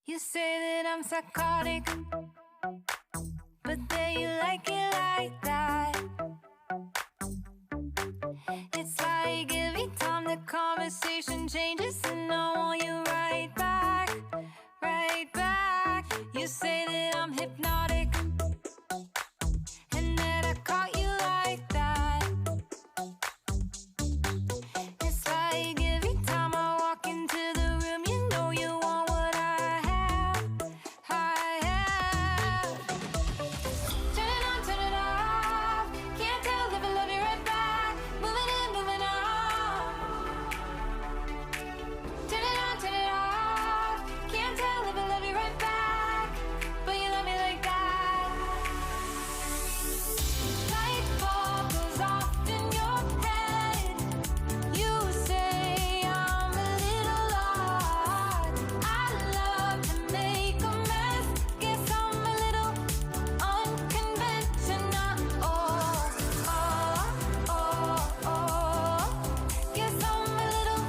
You say that I'm psychotic, but then you like it like that. It's like every time the conversation changes, and I want you right back, right back. You say that I'm hypnotic, and that I caught you like that. It's like every time I walk into the room, you know you want what I have, I have. Turn it on, turn it off. Can't tell if I love you right back. Moving in, moving on. Turn it on, turn it off. Can't tell if I love you right back, but you love me like that. Light bulb goes off in your head. You say I'm a little odd. I love to make a mess. Guess I'm a little unconventional. Oh, oh, oh, oh. Guess I'm a little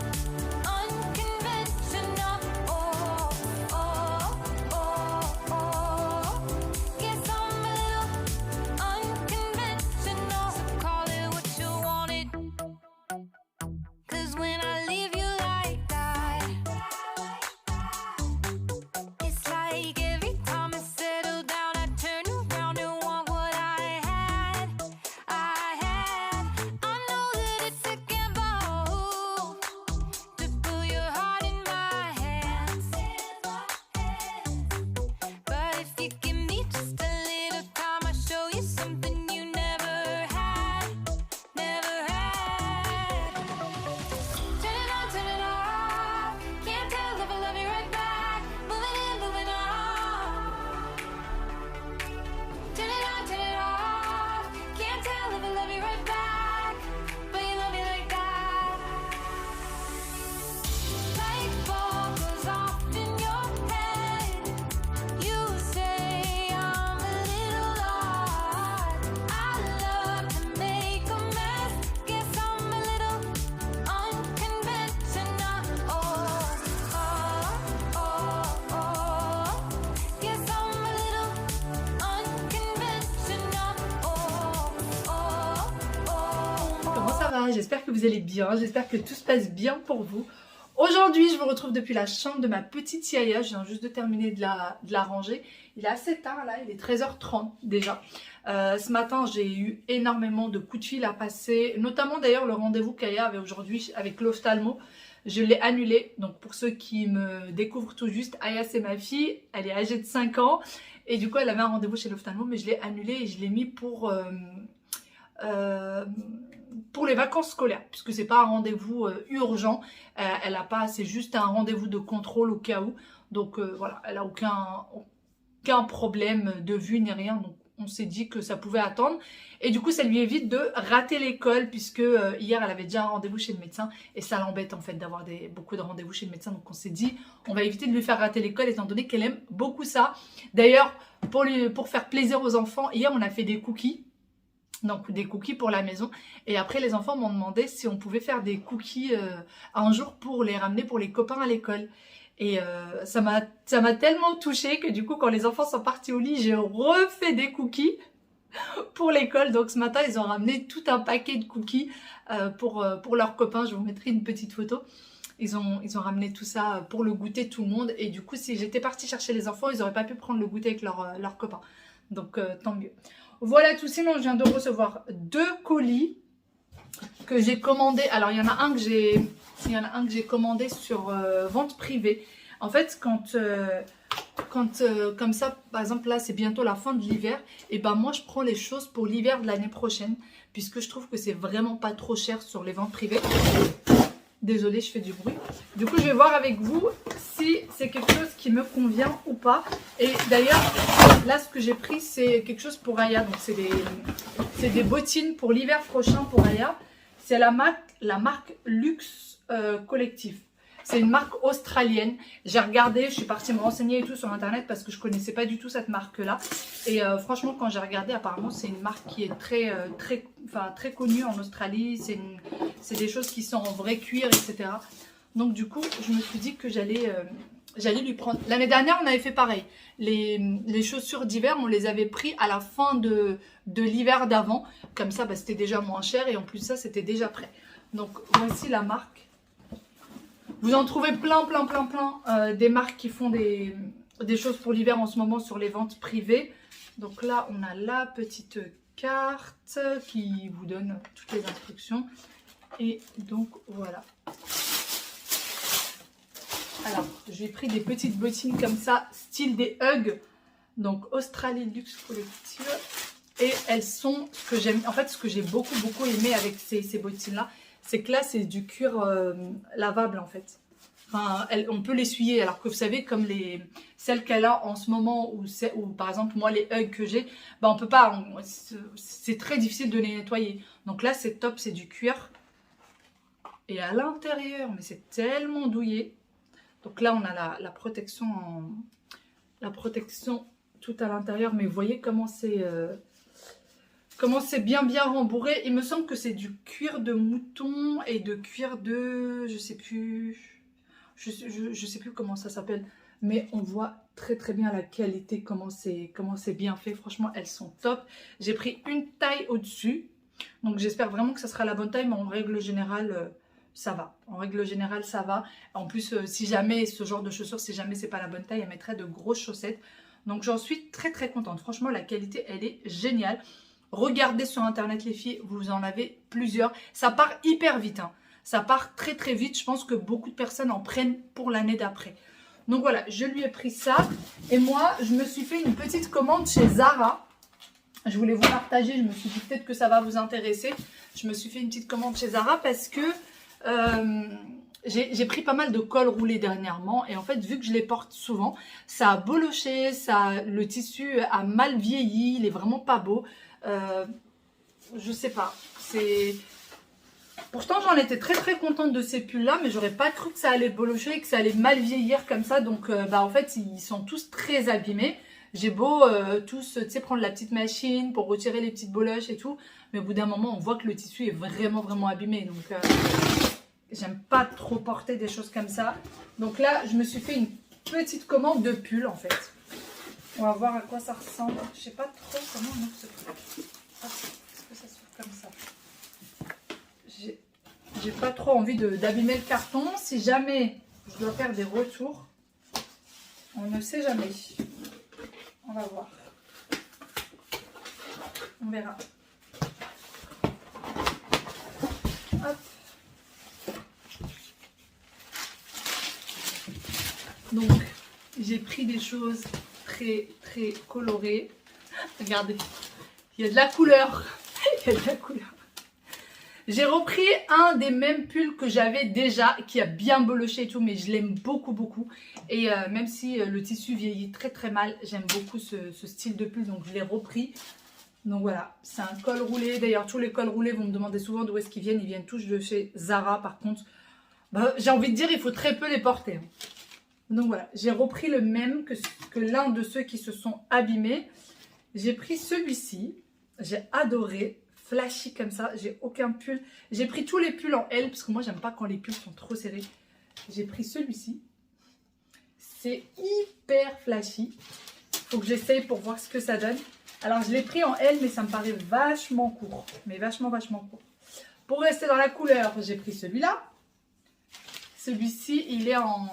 unconventional. Oh, oh, oh, oh. Guess I'm a little unconventional. So call it what you wanted. 'Cause when I leave you like that, it's like every time I settle down, I turn around and want what I had, I had. I know that it's a gamble to put your heart in my hands, but if you give me just a little time, I'll show you something you never had, never had. Turn it on, turn it off. Can't tell if I love you right back. Moving in, moving on. Turn it on, turn it off. Can't tell if I love you right back, but you love me like that. Light bulb goes off in your head. You say I'm a little odd. I love to make a mess. Guess I'm a little unconventional. Oh, oh, oh, oh. Guess I'm a little unconventional. Oh, oh, oh, Comment ça va? J'espère que vous allez bien, j'espère que tout se passe bien pour vous. Aujourd'hui, je vous retrouve depuis la chambre de ma petite Yaya. Je viens juste de terminer de la ranger. Il est assez tard là, il est 13h30 déjà. Ce matin, j'ai eu énormément de coups de fil à passer, notamment d'ailleurs le rendez-vous qu'Aya avait aujourd'hui avec l'ophtalmo. Je l'ai annulé. Donc pour ceux qui me découvrent tout juste, Aya c'est ma fille, elle est âgée de 5 ans. Et du coup, elle avait un rendez-vous chez l'ophtalmo, mais je l'ai annulé et je l'ai mis pour les vacances scolaires, puisque c'est pas un rendez-vous urgent. Elle a pas, c'est juste un rendez-vous de contrôle au cas où. Donc voilà, elle a aucun problème de vue ni rien. Donc on s'est dit que ça pouvait attendre. Et du coup, ça lui évite de rater l'école, puisque hier, elle avait déjà un rendez-vous chez le médecin. Et ça l'embête en fait d'avoir beaucoup de rendez-vous chez le médecin. Donc on s'est dit, on va éviter de lui faire rater l'école, étant donné qu'elle aime beaucoup ça. D'ailleurs, pour faire plaisir aux enfants, hier, on a fait des cookies. Donc des cookies pour la maison. Et après, les enfants m'ont demandé si on pouvait faire des cookies un jour pour les ramener pour les copains à l'école. Et ça m'a tellement touchée que du coup, quand les enfants sont partis au lit, j'ai refait des cookies pour l'école. Donc ce matin, ils ont ramené tout un paquet de cookies pour leurs copains. Je vous mettrai une petite photo. Ils ont ramené tout ça pour le goûter tout le monde. Et du coup, si j'étais partie chercher les enfants, ils n'auraient pas pu prendre le goûter avec leurs copains. Donc tant mieux. Voilà tout. Sinon, je viens de recevoir 2 colis que j'ai commandés. Alors, il y en a un que j'ai commandé sur vente privée. En fait, quand comme ça, par exemple, là, c'est bientôt la fin de l'hiver, et ben moi, je prends les choses pour l'hiver de l'année prochaine, puisque je trouve que c'est vraiment pas trop cher sur les ventes privées. Désolée, je fais du bruit. Du coup, je vais voir avec vous si c'est quelque chose qui me convient ou pas. Et d'ailleurs, là, ce que j'ai pris, c'est quelque chose pour Aya. Donc, c'est des bottines pour l'hiver prochain pour Aya. C'est la marque Luxe Collectif. C'est une marque australienne. J'ai regardé, je suis partie me renseigner et tout sur internet parce que je connaissais pas du tout cette marque-là. Et franchement, quand j'ai regardé, apparemment, c'est une marque qui est très connue en Australie. C'est des choses qui sont en vrai cuir, etc. Donc du coup, je me suis dit que j'allais j'allais lui prendre. L'année dernière, on avait fait pareil. Les chaussures d'hiver, on les avait pris à la fin de l'hiver d'avant. Comme ça, bah, c'était déjà moins cher et en plus ça, c'était déjà prêt. Donc voici la marque. Vous en trouvez plein, des marques qui font des choses pour l'hiver en ce moment sur les ventes privées. Donc là, on a la petite carte qui vous donne toutes les instructions. Et donc voilà. Alors, j'ai pris des petites bottines comme ça, style des Hugg. Donc Australie Luxe Collective. Et elles sont ce que j'aime. En fait, ce que j'ai beaucoup aimé avec ces bottines-là, c'est que là, c'est du cuir lavable en fait. Enfin, on peut l'essuyer, alors que vous savez, comme celles qu'elle a en ce moment, ou par exemple, moi, les Hugg que j'ai, bah, on peut pas, c'est très difficile de les nettoyer. Donc là, c'est top, c'est du cuir. Et à l'intérieur, mais c'est tellement douillet. Donc là, on a la protection, tout à l'intérieur, mais vous voyez comment c'est bien rembourré. Il me semble que c'est du cuir de mouton et de cuir de, je sais plus comment ça s'appelle, mais on voit très bien la qualité, comment c'est bien fait. Franchement, elles sont top. J'ai pris une taille au-dessus, donc j'espère vraiment que ça sera la bonne taille, mais en règle générale, ça va. En règle générale, ça va. En plus, si jamais ce genre de chaussures, si jamais c'est pas la bonne taille, elle mettrait de grosses chaussettes. Donc j'en suis très contente. Franchement, la qualité, elle est géniale. Regardez sur internet les filles, vous en avez plusieurs. Ça part hyper vite, hein. Ça part très vite. Je pense que beaucoup de personnes en prennent pour l'année d'après. Donc voilà, je lui ai pris ça. Et moi, je me suis fait une petite commande chez Zara. Je voulais vous partager. Je me suis dit peut-être que ça va vous intéresser. Je me suis fait une petite commande chez Zara parce que j'ai pris pas mal de cols roulés dernièrement. Et en fait, vu que je les porte souvent, ça a boloché. Le tissu a mal vieilli. Il est vraiment pas beau. Je sais pas. Pourtant, j'en étais très contente de ces pulls-là, mais j'aurais pas cru que ça allait bolocher et que ça allait mal vieillir comme ça. Donc, en fait, ils sont tous très abîmés. J'ai beau tous, tu sais, prendre la petite machine pour retirer les petites boloches et tout. Mais au bout d'un moment, on voit que le tissu est vraiment abîmé. Donc, j'aime pas trop porter des choses comme ça. Donc là, je me suis fait une petite commande de pulls, en fait. On va voir à quoi ça ressemble. Je sais pas trop comment on ouvre ce truc. Est-ce que ça s'ouvre comme ça? J'ai pas trop envie d'abîmer le carton. Si jamais je dois faire des retours, on ne sait jamais. On va voir. On verra. Hop. Donc, j'ai pris des choses très colorées. Regardez, il y a de la couleur. Il y a de la couleur. J'ai repris un des mêmes pulls que j'avais déjà, qui a bien boloché et tout, mais je l'aime beaucoup. Et même si le tissu vieillit très mal, j'aime beaucoup ce style de pull, donc je l'ai repris. Donc voilà, c'est un col roulé. D'ailleurs, tous les cols roulés, vous me demandez souvent d'où est-ce qu'ils viennent. Ils viennent tous de chez Zara, par contre. Bah, j'ai envie de dire, il faut très peu les porter. Donc voilà, j'ai repris le même que l'un de ceux qui se sont abîmés. J'ai pris celui-ci, j'ai adoré. Flashy comme ça, j'ai aucun pull. J'ai pris tous les pulls en L parce que moi j'aime pas quand les pulls sont trop serrés. J'ai pris celui-ci. C'est hyper flashy. Faut que j'essaye pour voir ce que ça donne. Alors je l'ai pris en L mais ça me paraît vachement court. Mais vachement court. Pour rester dans la couleur, j'ai pris celui-là. Celui-ci, il est en...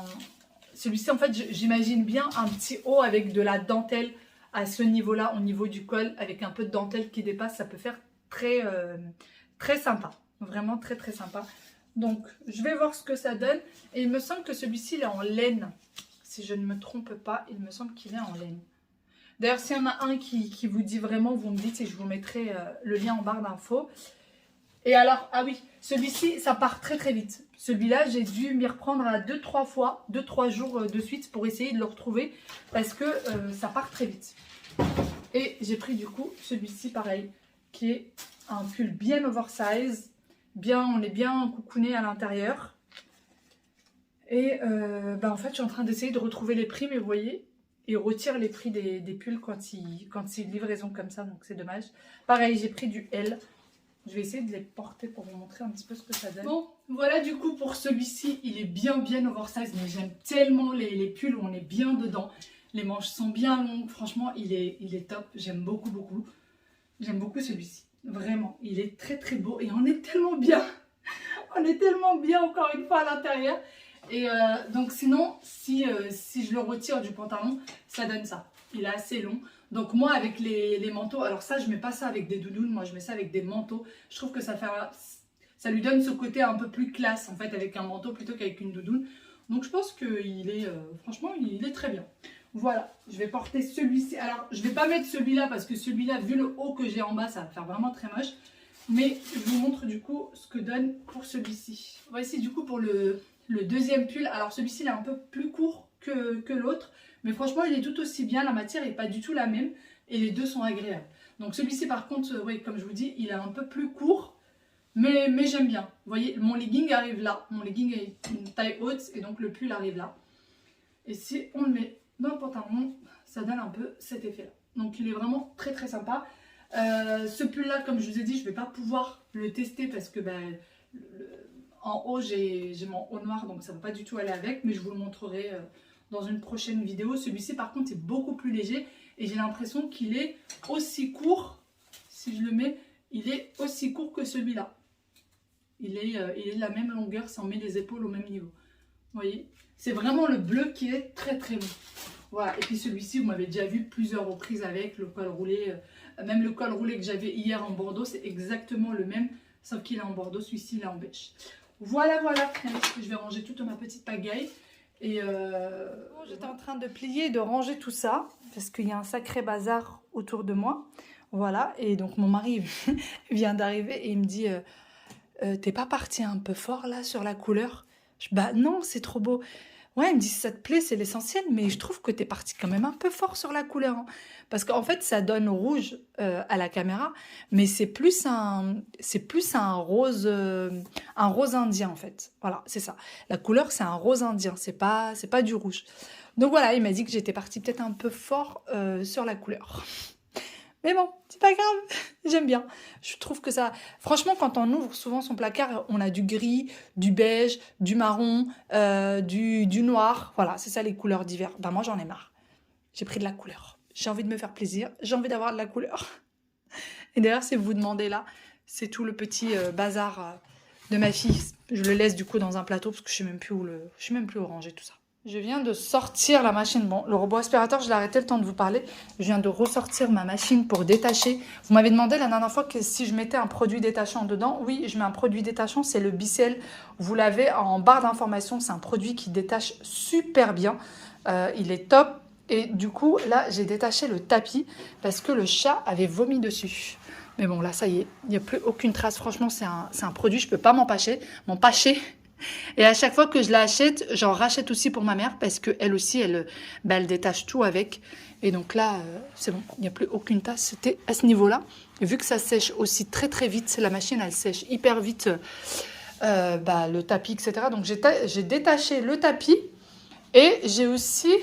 Celui-ci en fait, j'imagine bien un petit haut avec de la dentelle à ce niveau-là, au niveau du col, avec un peu de dentelle qui dépasse. Ça peut faire très sympa, vraiment très sympa. Donc je vais voir ce que ça donne et il me semble que celui-ci il est en laine, si je ne me trompe pas. Il me semble qu'il est en laine. D'ailleurs s'il y en a un qui vous dit vraiment, vous me dites et je vous mettrai le lien en barre d'infos. Et alors, ah oui, celui-ci ça part très vite. Celui-là j'ai dû m'y reprendre à 2-3 fois, 2-3 jours de suite pour essayer de le retrouver parce que ça part très vite. Et j'ai pris du coup celui-ci pareil, qui est un pull bien oversize, on est bien coucouné à l'intérieur. Et en fait, je suis en train d'essayer de retrouver les prix, mais vous voyez, ils retirent les prix des pulls quand c'est une livraison comme ça, donc c'est dommage. Pareil, j'ai pris du L. Je vais essayer de les porter pour vous montrer un petit peu ce que ça donne. Bon, Voilà du coup pour celui-ci, il est bien oversize, mais j'aime tellement les pulls où on est bien dedans. Les manches sont bien longues, franchement il est top, j'aime beaucoup. J'aime beaucoup celui-ci, vraiment, il est très beau et on est tellement bien. On est tellement bien encore une fois à l'intérieur. Et donc sinon, si je le retire du pantalon, ça donne ça. Il est assez long. Donc moi avec les manteaux, alors ça je mets pas ça avec des doudounes, moi je mets ça avec des manteaux. Je trouve que ça lui donne ce côté un peu plus classe en fait avec un manteau plutôt qu'avec une doudoune. Donc je pense qu'il est, franchement il est très bien. Voilà, je vais porter celui-ci. Alors je vais pas mettre celui-là parce que celui-là, vu le haut que j'ai en bas, ça va faire vraiment très moche. Mais je vous montre du coup ce que donne pour celui-ci. Voici du coup pour le deuxième pull. Alors celui-ci il est un peu plus court que l'autre. Mais franchement il est tout aussi bien. La matière n'est pas du tout la même. Et les deux sont agréables. Donc celui-ci par contre, oui, comme je vous dis, il est un peu plus court. Mais j'aime bien. Vous voyez, mon legging arrive là. Mon legging est une taille haute. Et donc le pull arrive là. Et si on le met dans le pantalon, ça donne un peu cet effet-là. Donc il est vraiment très sympa. Ce pull là, comme je vous ai dit, je ne vais pas pouvoir le tester parce que en haut j'ai mon haut noir, donc ça ne va pas du tout aller avec, mais je vous le montrerai dans une prochaine vidéo. Celui-ci par contre est beaucoup plus léger et j'ai l'impression qu'il est aussi court. Si je le mets, il est aussi court que celui-là. Il est de la même longueur si on met les épaules au même niveau. Vous voyez, c'est vraiment le bleu qui est très bon. Voilà, et puis celui-ci, vous m'avez déjà vu plusieurs reprises avec le col roulé. Même le col roulé que j'avais hier en bordeaux, c'est exactement le même, sauf qu'il est en bordeaux, celui-ci il est en beige. Voilà. Je vais ranger toute ma petite pagaille. Et j'étais en train de plier et de ranger tout ça, parce qu'il y a un sacré bazar autour de moi. Voilà, et donc mon mari vient d'arriver et il me dit t'es pas parti un peu fort là sur la couleur? Bah non, c'est trop beau. Ouais, il me dit si ça te plaît, c'est l'essentiel, mais je trouve que t'es parti quand même un peu fort sur la couleur. Hein. Parce qu'en fait, ça donne rouge à la caméra, mais c'est plus un rose indien en fait. Voilà, c'est ça. La couleur, c'est un rose indien, c'est pas du rouge. Donc voilà, il m'a dit que j'étais partie peut-être un peu fort sur la couleur. Mais bon, c'est pas grave, j'aime bien. Je trouve que ça... Franchement, quand on ouvre souvent son placard, on a du gris, du beige, du marron, du noir. Voilà, c'est ça les couleurs d'hiver. Ben moi, j'en ai marre. J'ai pris de la couleur. J'ai envie de me faire plaisir. J'ai envie d'avoir de la couleur. Et d'ailleurs, si vous vous demandez là, c'est tout le petit bazar de ma fille. Je le laisse du coup dans un plateau parce que je sais même plus où ranger tout ça. Je viens de sortir la machine. Bon, le robot aspirateur, je l'ai arrêté le temps de vous parler. Je viens de ressortir ma machine pour détacher. Vous m'avez demandé la dernière fois que si je mettais un produit détachant dedans. Oui, je mets un produit détachant, c'est le Bicel. Vous l'avez en barre d'information. C'est un produit qui détache super bien. Il est top. Et du coup, là, j'ai détaché le tapis parce que le chat avait vomi dessus. Mais bon, là, ça y est, il n'y a plus aucune trace. Franchement, c'est un produit, je ne peux pas m'en passer. Et à chaque fois que je l'achète, j'en rachète aussi pour ma mère parce qu'elle aussi, elle détache tout avec. Et donc là, c'est bon, il n'y a plus aucune tasse. C'était à ce niveau-là. Et vu que ça sèche aussi très vite, la machine, elle sèche hyper vite le tapis, etc. Donc j'ai détaché le tapis et j'ai aussi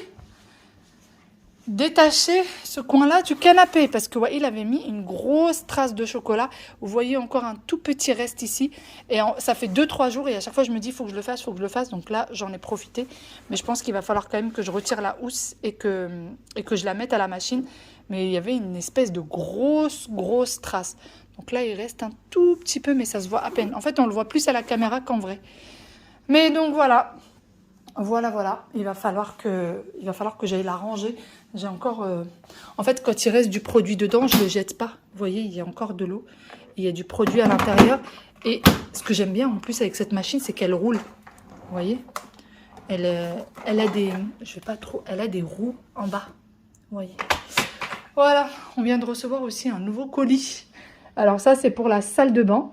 détacher ce coin-là du canapé parce que ouais, il avait mis une grosse trace de chocolat. Vous voyez encore un tout petit reste ici et ça fait 2-3 jours et à chaque fois je me dis faut que je le fasse. Donc là j'en ai profité, mais je pense qu'il va falloir quand même que je retire la housse et que je la mette à la machine. Mais il y avait une espèce de grosse trace. Donc là il reste un tout petit peu, mais ça se voit à peine. En fait on le voit plus à la caméra qu'en vrai. Mais donc voilà. Il va falloir que j'aille la ranger. J'ai encore... En fait, quand il reste du produit dedans, je ne le jette pas. Vous voyez, il y a encore de l'eau. Il y a du produit à l'intérieur. Et ce que j'aime bien en plus avec cette machine, c'est qu'elle roule. Vous voyez, elle a des... Elle a des roues en bas. Vous voyez. Voilà, on vient de recevoir aussi un nouveau colis. Alors ça, c'est pour la salle de bain.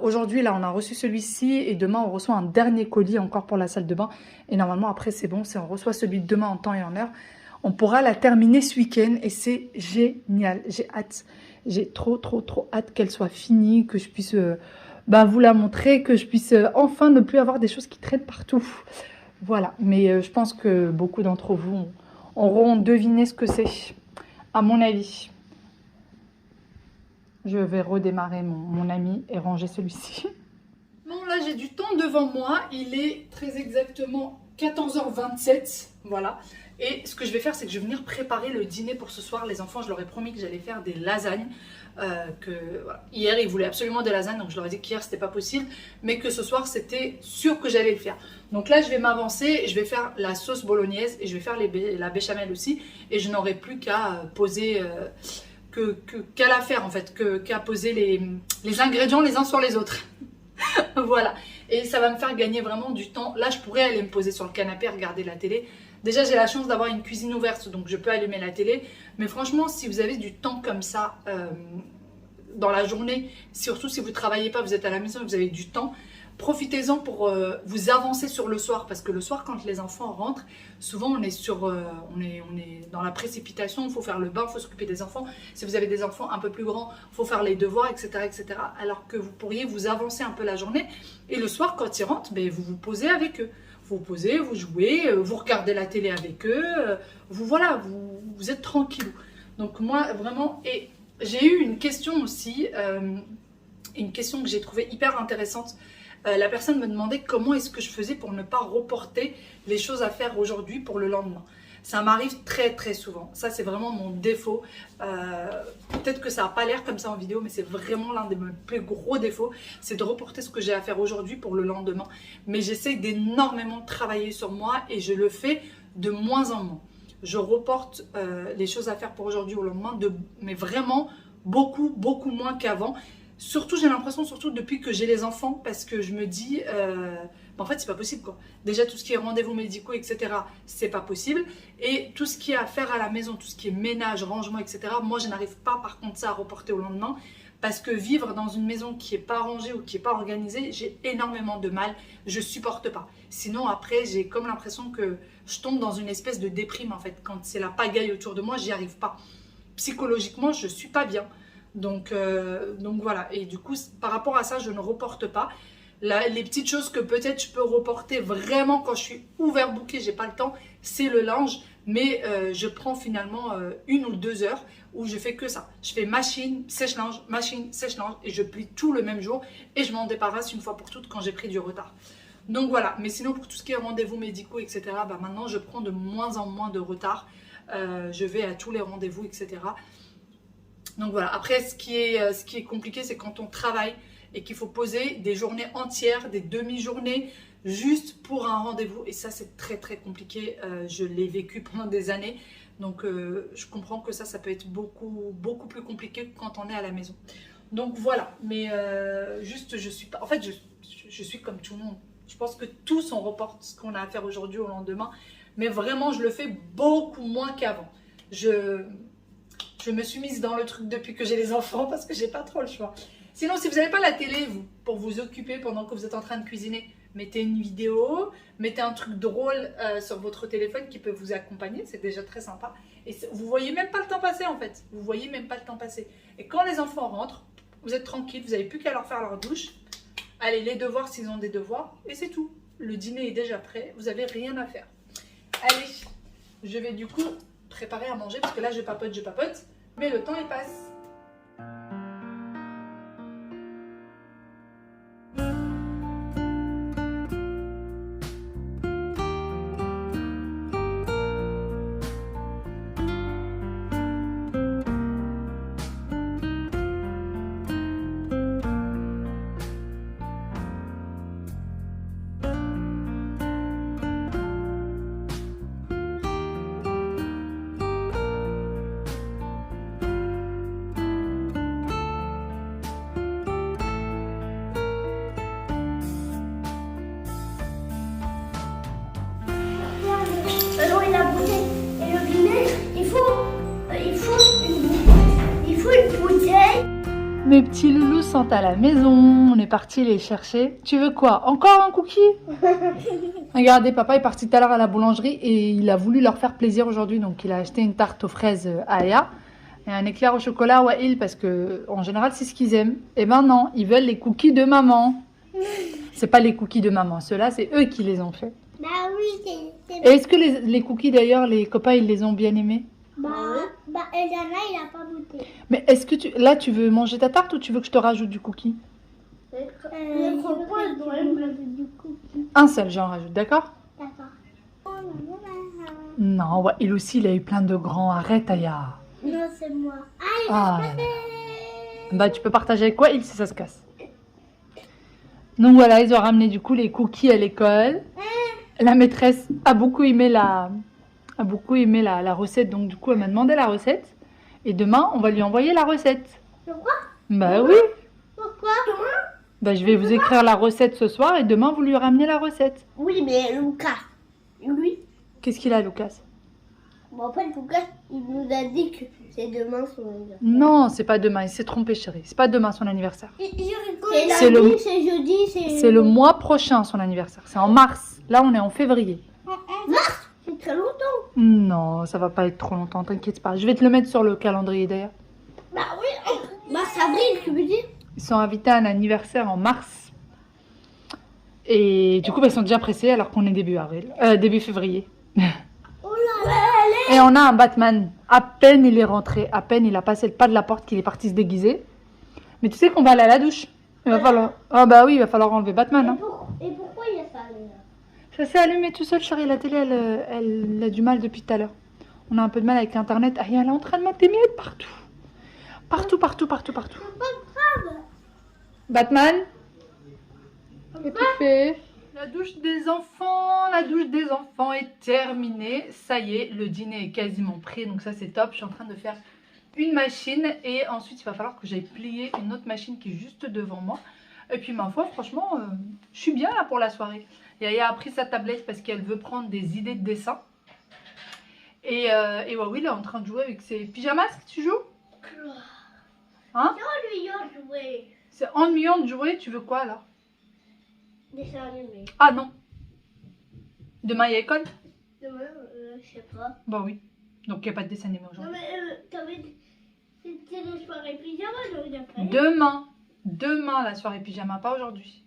Aujourd'hui, là, on a reçu celui-ci et demain, on reçoit un dernier colis encore pour la salle de bain. Et normalement, après, c'est bon. Si on reçoit celui de demain en temps et en heure, on pourra la terminer ce week-end et c'est génial. J'ai hâte. J'ai trop hâte qu'elle soit finie, que je puisse vous la montrer, que je puisse enfin ne plus avoir des choses qui traînent partout. Voilà. Mais je pense que beaucoup d'entre vous auront deviné ce que c'est, à mon avis. Je vais redémarrer mon ami et ranger celui-ci. Bon, là j'ai du temps devant moi, il est très exactement 14h27, voilà. Et ce que je vais faire, c'est que je vais venir préparer le dîner pour ce soir. Les enfants, je leur ai promis que j'allais faire des lasagnes. Voilà. Hier, ils voulaient absolument des lasagnes, donc je leur ai dit qu'hier, c'était pas possible. Mais que ce soir, c'était sûr que j'allais le faire. Donc là, je vais m'avancer, je vais faire la sauce bolognaise et je vais faire la béchamel aussi. Et je n'aurai plus qu'à poser, qu'à la faire en fait, qu'à poser les ingrédients les uns sur les autres. Voilà. Et ça va me faire gagner vraiment du temps. Là, je pourrais aller me poser sur le canapé, regarder la télé. Déjà, j'ai la chance d'avoir une cuisine ouverte, donc je peux allumer la télé. Mais franchement, si vous avez du temps comme ça dans la journée, surtout si vous ne travaillez pas, vous êtes à la maison et vous avez du temps, profitez-en pour vous avancer sur le soir. Parce que le soir, quand les enfants rentrent, souvent on est dans la précipitation. Il faut faire le bain, il faut s'occuper des enfants. Si vous avez des enfants un peu plus grands, il faut faire les devoirs, etc., etc. Alors que vous pourriez vous avancer un peu la journée. Et le soir, quand ils rentrent, ben, vous vous posez avec eux. Vous posez, vous jouez, vous regardez la télé avec eux, vous êtes tranquille. Donc moi vraiment, et j'ai eu une question aussi, une question que j'ai trouvée hyper intéressante. La personne me demandait comment est-ce que je faisais pour ne pas reporter les choses à faire aujourd'hui pour le lendemain. Ça m'arrive très très souvent. Ça c'est vraiment mon défaut. Peut-être que ça n'a pas l'air comme ça en vidéo, mais c'est vraiment l'un de mes plus gros défauts. C'est de reporter ce que j'ai à faire aujourd'hui pour le lendemain. Mais j'essaie d'énormément travailler sur moi et je le fais de moins en moins. Je reporte les choses à faire pour aujourd'hui au lendemain, mais vraiment beaucoup moins qu'avant. Surtout, j'ai l'impression, surtout depuis que j'ai les enfants, parce que je me dis, en fait, c'est pas possible quoi. Déjà, tout ce qui est rendez-vous médicaux, etc., c'est pas possible. Et tout ce qui est à faire à la maison, tout ce qui est ménage, rangement, etc., moi, je n'arrive pas, par contre, ça à reporter au lendemain. Parce que vivre dans une maison qui n'est pas rangée ou qui n'est pas organisée, j'ai énormément de mal, je supporte pas. Sinon, après, j'ai comme l'impression que je tombe dans une espèce de déprime, en fait. Quand c'est la pagaille autour de moi, j'y arrive pas. Psychologiquement, je suis pas bien. Donc voilà, et du coup par rapport à ça je ne reporte pas. Les petites choses que peut-être je peux reporter vraiment quand je suis overbookée, j'ai pas le temps, c'est le linge. Mais je prends finalement 1 ou 2 heures où je fais que ça. Je fais machine, sèche-linge, et je plie tout le même jour et je m'en débarrasse une fois pour toutes quand j'ai pris du retard. Donc voilà, mais sinon pour tout ce qui est rendez-vous médicaux, etc., bah maintenant je prends de moins en moins de retard. Je vais à tous les rendez-vous, etc. Donc voilà, après ce qui est compliqué, c'est quand on travaille et qu'il faut poser des journées entières, des demi-journées, juste pour un rendez-vous. Et ça, c'est très très compliqué. Je l'ai vécu pendant des années. Donc je comprends que ça peut être beaucoup plus compliqué quand on est à la maison. Donc voilà, mais juste, je suis pas... En fait, je suis comme tout le monde. Je pense que tous, on reporte ce qu'on a à faire aujourd'hui au lendemain. Mais vraiment, je le fais beaucoup moins qu'avant. Je me suis mise dans le truc depuis que j'ai les enfants parce que j'ai pas trop le choix. Sinon, si vous n'avez pas la télé, pour vous occuper pendant que vous êtes en train de cuisiner, mettez une vidéo, mettez un truc drôle sur votre téléphone qui peut vous accompagner. C'est déjà très sympa. Et vous voyez même pas le temps passer en fait. Vous voyez même pas le temps passer. Et quand les enfants rentrent, vous êtes tranquille, vous n'avez plus qu'à leur faire leur douche. Allez, les devoirs s'ils ont des devoirs. Et c'est tout. Le dîner est déjà prêt. Vous n'avez rien à faire. Allez, je vais du coup préparer à manger parce que là je papote, mais le temps il passe. Mes petits loulous sont à la maison, on est parti les chercher. Tu veux quoi? Encore un cookie? Regardez, papa est parti tout à l'heure à la boulangerie et il a voulu leur faire plaisir aujourd'hui. Donc il a acheté une tarte aux fraises à Aya et un éclair au chocolat à Wael parce que en général c'est ce qu'ils aiment. Et ben non, ils veulent les cookies de maman. C'est pas les cookies de maman, ceux-là c'est eux qui les ont fait. Bah oui, c'est... Et est-ce que les cookies d'ailleurs, les copains ils les ont bien aimés? Eliana, il a pas goûté. Mais est-ce que là tu veux manger ta tarte ou tu veux que je te rajoute du cookie? Le croquant, elle doit être du cookie. Un seul, j'en rajoute, d'accord? D'accord. Non, ouais, il aussi, il a eu plein de grands. Arrête, Aya. Non, c'est moi. Ah, là, là. Bah, tu peux partager avec quoi, il, si ça se casse. Donc voilà, ils ont ramené du coup les cookies à l'école. La maîtresse a beaucoup aimé la recette, donc du coup, elle m'a demandé la recette. Et demain, on va lui envoyer la recette. Pourquoi? Bah oui. Pourquoi? Bah, je vais vous écrire la recette ce soir et demain, vous lui ramenez la recette. Oui, mais Lucas, lui, Qu'est-ce qu'il a, Lucas? bon, en fait, Lucas, il nous a dit que c'est demain son anniversaire. Non, c'est pas demain, il s'est trompé, chérie. C'est pas demain son anniversaire. C'est C'est lundi, le- c'est jeudi, C'est le mois prochain son anniversaire. C'est en mars. Là, on est en février. C'est très longtemps. Non, ça va pas être trop longtemps, t'inquiète pas. Je vais te le mettre sur le calendrier d'ailleurs. Bah oui, mars-avril, tu veux dire? Ils sont invités à un anniversaire en mars. Et du coup, bah, ils sont déjà pressés alors qu'on est début avril. Début février. Oh là là. Et on a un Batman. À peine il est rentré, à peine il a passé le pas de la porte qu'il est parti se déguiser. Mais tu sais qu'on va aller à la douche. Il va falloir... Ah bah oui, il va falloir enlever Batman. Hein. Et pourquoi il y a ça là? Ça s'est allumé tout seul, chérie. La télé, elle a du mal depuis tout à l'heure. On a un peu de mal avec Internet. Ah, elle est en train de mettre des miettes partout. Partout, partout, partout, partout. Batman, qu'est-ce que tu fais? La douche des enfants est terminée. Ça y est, le dîner est quasiment prêt. Donc ça, c'est top. Je suis en train de faire une machine. Et ensuite, il va falloir que j'aille plier une autre machine qui est juste devant moi. Et puis, ma foi, franchement, je suis bien là pour la soirée. Yaya a pris sa tablette parce qu'elle veut prendre des idées de dessin. Et Wawi, il est en train de jouer avec ses pyjamas. Que tu joues? Hein? Lui, il a joué. C'est ennuyant de jouer. Tu veux quoi, alors? Dessin animé. Ah non. Demain, il y a école? Demain, je sais pas. Bah oui. Donc, il n'y a pas de dessin animé Non, aujourd'hui. mais c'était les soirées pyjama, donc d'après. Demain, la soirée pyjama, pas aujourd'hui.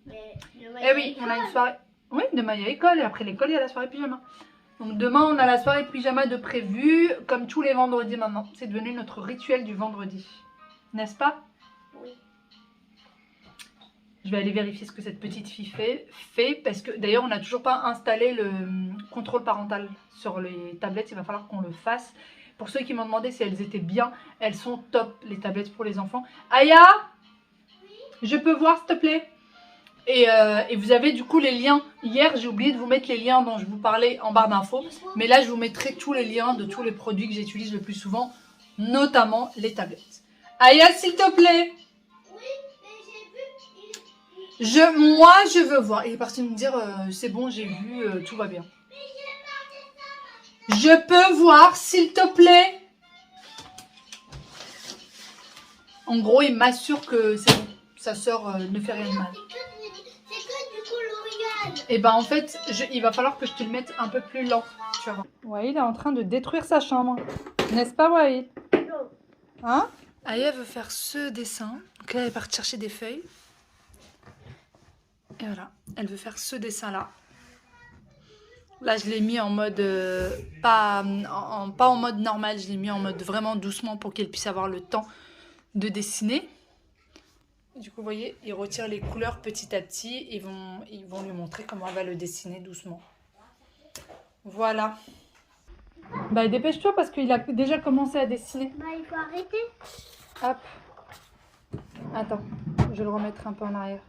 Mais demain, Eh oui, on a une soirée. Oui, demain, il y a école. Et après l'école, il y a la soirée pyjama. Donc, demain, on a la soirée pyjama de prévu, comme tous les vendredis maintenant. C'est devenu notre rituel du vendredi. N'est-ce pas? Oui. Je vais aller vérifier ce que cette petite fille fait parce que d'ailleurs, on n'a toujours pas installé le contrôle parental sur les tablettes. Il va falloir qu'on le fasse. Pour ceux qui m'ont demandé si elles étaient bien, elles sont top, les tablettes pour les enfants. Aya, je peux voir, s'il te plaît? Et vous avez du coup les liens. Hier, j'ai oublié de vous mettre les liens dont je vous parlais en barre d'infos. Mais là, je vous mettrai tous les liens de tous les produits que j'utilise le plus souvent, notamment les tablettes. Aya, s'il te plaît? Moi, je veux voir. Il est parti me dire, c'est bon, j'ai vu, tout va bien. Je peux voir, s'il te plaît? En gros, il m'assure que c'est bon. Sa sœur ne fait rien de mal. C'est que du coloriage. Et ben en fait, il va falloir que je te le mette un peu plus lent. Tu vas voir. Ouais, il est en train de détruire sa chambre. N'est-ce pas, Waïl? Non. Hein? Aya veut faire ce dessin. Donc là, elle est partie chercher des feuilles. Et voilà, elle veut faire ce dessin-là. Là, je l'ai mis en mode... pas en mode normal, je l'ai mis en mode vraiment doucement pour qu'elle puisse avoir le temps de dessiner. Du coup, vous voyez, il retire les couleurs petit à petit. Ils vont lui montrer comment elle va le dessiner doucement. Voilà. Bah, dépêche-toi parce qu'il a déjà commencé à dessiner. Bah, il faut arrêter. Hop. Attends, je vais le remettre un peu en arrière.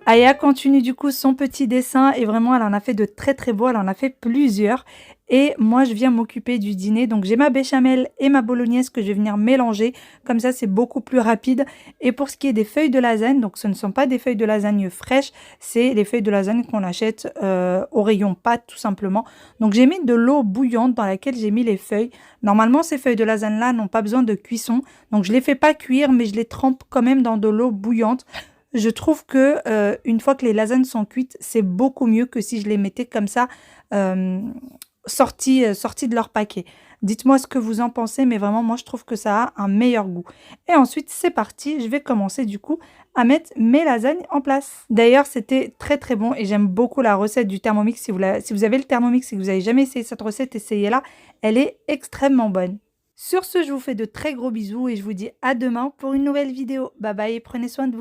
Aya continue du coup son petit dessin et vraiment elle en a fait de très très beaux, elle en a fait plusieurs et moi je viens m'occuper du dîner. Donc j'ai ma béchamel et ma bolognaise que je vais venir mélanger, comme ça c'est beaucoup plus rapide. Et pour ce qui est des feuilles de lasagne, donc ce ne sont pas des feuilles de lasagne fraîches, c'est les feuilles de lasagne qu'on achète au rayon pâtes tout simplement. Donc j'ai mis de l'eau bouillante dans laquelle j'ai mis les feuilles. Normalement ces feuilles de lasagne là n'ont pas besoin de cuisson, donc je les fais pas cuire mais je les trempe quand même dans de l'eau bouillante. Je trouve que une fois que les lasagnes sont cuites, c'est beaucoup mieux que si je les mettais comme ça sorties de leur paquet. Dites-moi ce que vous en pensez, mais vraiment, moi, je trouve que ça a un meilleur goût. Et ensuite, c'est parti, je vais commencer du coup à mettre mes lasagnes en place. D'ailleurs, c'était très très bon et j'aime beaucoup la recette du Thermomix. Si vous avez le Thermomix et que vous n'avez jamais essayé cette recette, essayez-la. Elle est extrêmement bonne. Sur ce, je vous fais de très gros bisous et je vous dis à demain pour une nouvelle vidéo. Bye bye et prenez soin de vous.